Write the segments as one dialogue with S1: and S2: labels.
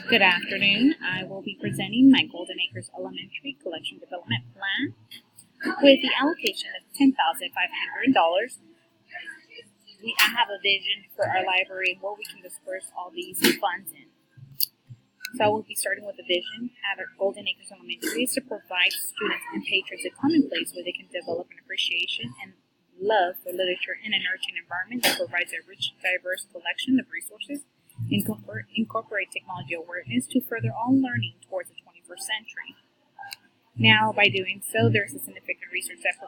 S1: Good afternoon. I will be presenting my Golden Acres Elementary Collection Development Plan with the allocation of $10,500. I have a vision for our library where we can disperse all these funds in. So I will be starting with a vision at our Golden Acres Elementary is to provide students and patrons a common place where they can develop an appreciation and love for literature in a nurturing environment that provides a rich, diverse collection of resources. Incorporate technology awareness to further all learning towards the 21st century. Now, by doing so, there's a significant research that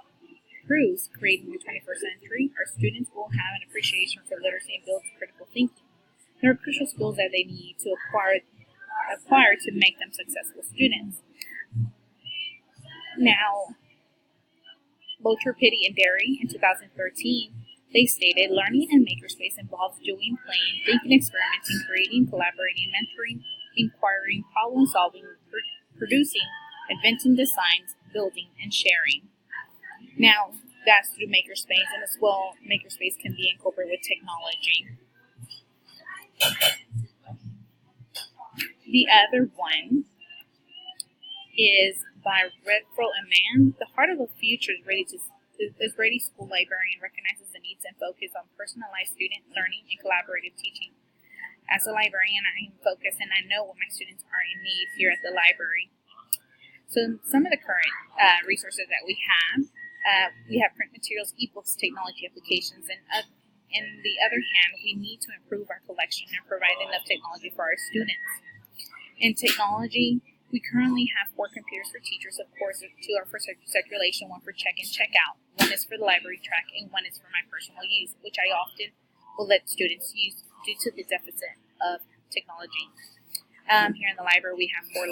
S1: proves creating the 21st century, our students will have an appreciation for literacy and build critical thinking. There are crucial skills that they need to acquire to make them successful students. Now, Locher, Pitty, and Derry in 2013, they stated, learning in makerspace involves doing, playing, thinking, experimenting, creating, collaborating, mentoring, inquiring, problem solving, producing, inventing designs, building, and sharing. Now, that's through makerspace, and as well, makerspace can be incorporated with technology. The other one is by Redfro and Mann. The Heart of the Future is Ready School Librarian recognizes the needs and focus on personalized student learning and collaborative teaching. As a librarian, I am focused and I know what my students are in need here at the library. So some of the current resources that we have print materials, ebooks, technology applications, and on the other hand, we need to improve our collection and provide enough technology for our students. In technology, we currently have 4 computers for teachers, of course, 2 are for circulation, 1 for check-in, check-out, 1 is for the library track, and 1 is for my personal use, which I often will let students use due to the deficit of technology. Here in the library, we have 4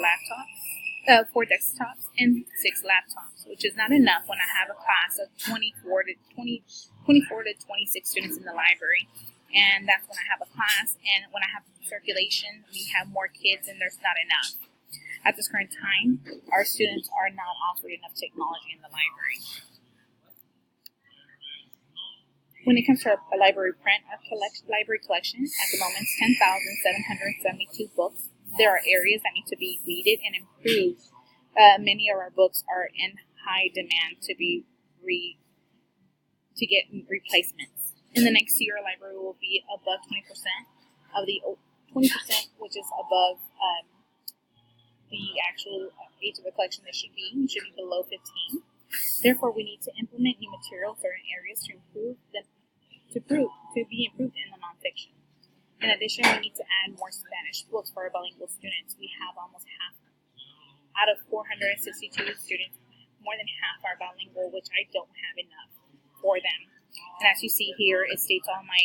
S1: desktops, and 6 laptops, which is not enough when I have a class of 24 to 26 students in the library. And that's when I have a class, and when I have circulation, we have more kids, and there's not enough. At this current time, our students are not offered enough technology in the library. When it comes to our library print, our library collection at the moment is 10,772 books. There are areas that need to be weeded and improved. Many of our books are in high demand to get replacements. In the next year, our library will be above 20% of the 20%, which is above the actual age of the collection that should be. It should be below 15. Therefore, we need to implement new materials in certain areas to be improved in the nonfiction. In addition, we need to add more Spanish books for our bilingual students. We have almost half out of 462 students, more than half are bilingual, which I don't have enough for them. And as you see here, it states on my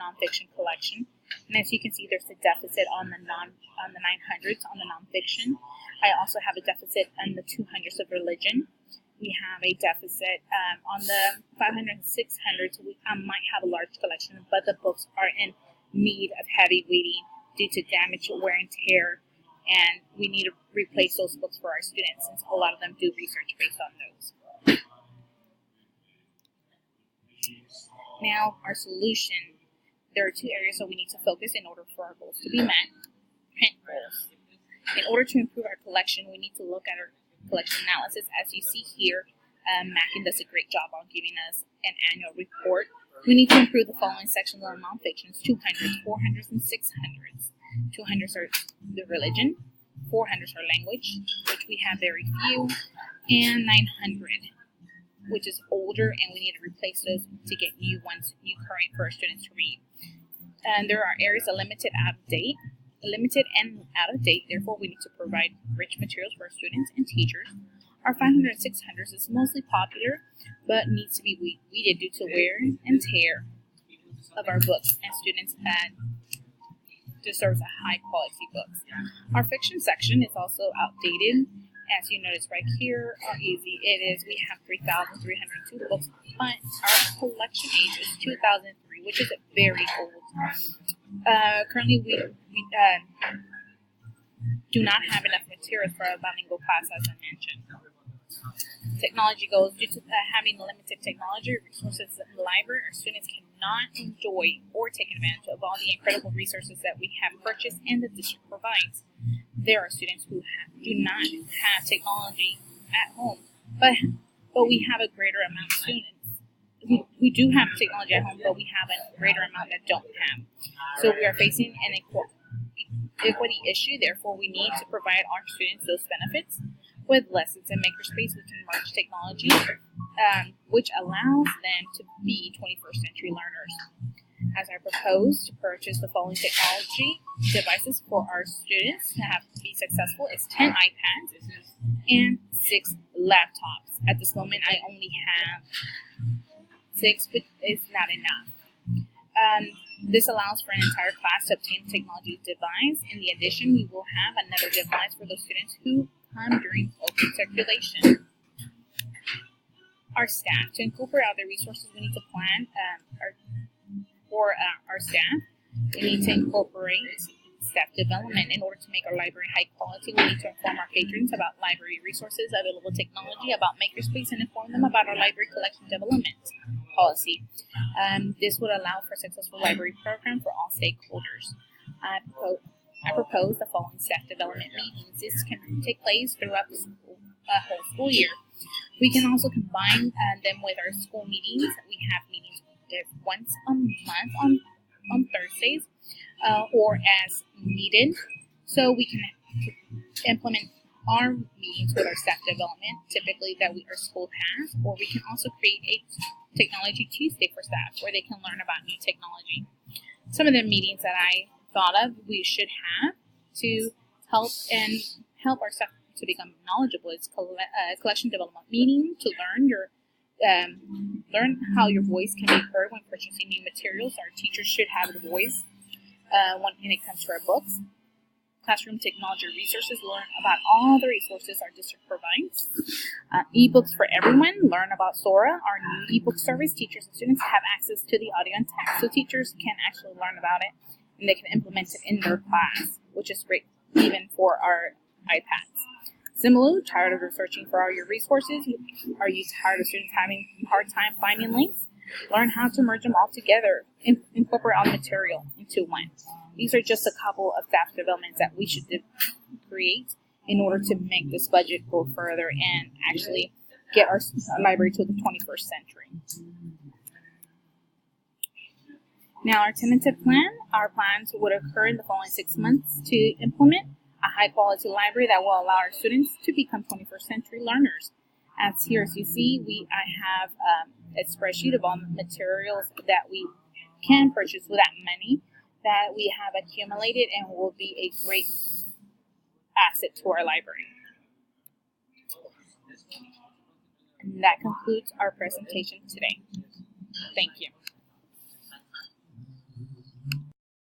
S1: nonfiction collection. And as you can see, there's a deficit on the 900s on the nonfiction. I also have a deficit on the 200s of religion. We have a deficit on the 500 and 600s. I might have a large collection, but the books are in need of heavy weeding due to damage, wear, and tear. And we need to replace those books for our students, since a lot of them do research based on those. Now, our solution. There are 2 areas that we need to focus in order for our goals to be met. Print goals. In order to improve our collection, we need to look at our collection analysis. As you see here, Mackin does a great job on giving us an annual report. We need to improve the following sections on nonfictions: 200s, 400s, and 600s. 200s are the religion, 400s are language, which we have very few, and 900, which is older, and we need to replace those to get new current for our students to read. And there are areas that are limited and out of date. Therefore, we need to provide rich materials for our students and teachers. Our 500 and 600s is mostly popular, but needs to be weeded due to wear and tear of our books, and students deserves a high quality books. Our fiction section is also outdated. As you notice right here, how easy it is. We have 3,302 books, but our collection age is 2003, which is very old. Currently, we do not have enough materials for a bilingual class, as I mentioned. Technology goals. Due to having limited technology resources in the library, our students cannot not enjoy or take advantage of all the incredible resources that we have purchased and the district provides. There are students who do not have technology at home, but we have a greater amount of students who do have technology at home, but we have a greater amount that don't have. So we are facing an equity issue. Therefore, we need to provide our students those benefits. With lessons in Makerspace, we can merge technology, which allows them to be 21st century learners. As I propose to purchase the following technology devices for our students to be successful is 10 iPads and 6 laptops. At this moment, I only have 6, but it's not enough. This allows for an entire class to obtain a technology device. In addition, we will have another device for those students who come during open circulation. Our staff. To incorporate all the resources, we need to plan for our staff. We need to incorporate staff development. In order to make our library high quality, we need to inform our patrons about library resources, available technology, about Makerspace, and inform them about our library collection development policy. This would allow for a successful library program for all stakeholders. I propose the following staff development meetings. This can take place throughout the whole school year. We can also combine them with our school meetings. We have meetings once a month on Thursdays or as needed. So we can implement our meetings with our staff development, typically that our school has, or we can also create a Technology Tuesday for staff where they can learn about new technology. Some of the meetings that I thought of we should have to help our staff to become knowledgeable is collection development meeting to learn how your voice can be heard when purchasing new materials. Our teachers should have a voice when it comes to our books. Classroom technology resources, learn about all the resources our district provides. Ebooks for everyone, learn about Sora, our new ebook service. Teachers and students have access to the audio and text, so teachers can actually learn about it and they can implement it in their class, which is great even for our iPads. Similarly, tired of researching for all your resources? Are you tired of students having a hard time finding links? Learn how to merge them all together, incorporate all material into one. These are just a couple of staff developments that we should create in order to make this budget go further and actually get our library to the 21st century. Now, our tentative plan. Our plans would occur in the following 6 months to implement a high-quality library that will allow our students to become 21st century learners. As here, as you see, I have a spreadsheet of all the materials that we can purchase with that money that we have accumulated and will be a great asset to our library. And that concludes our presentation today. Thank you.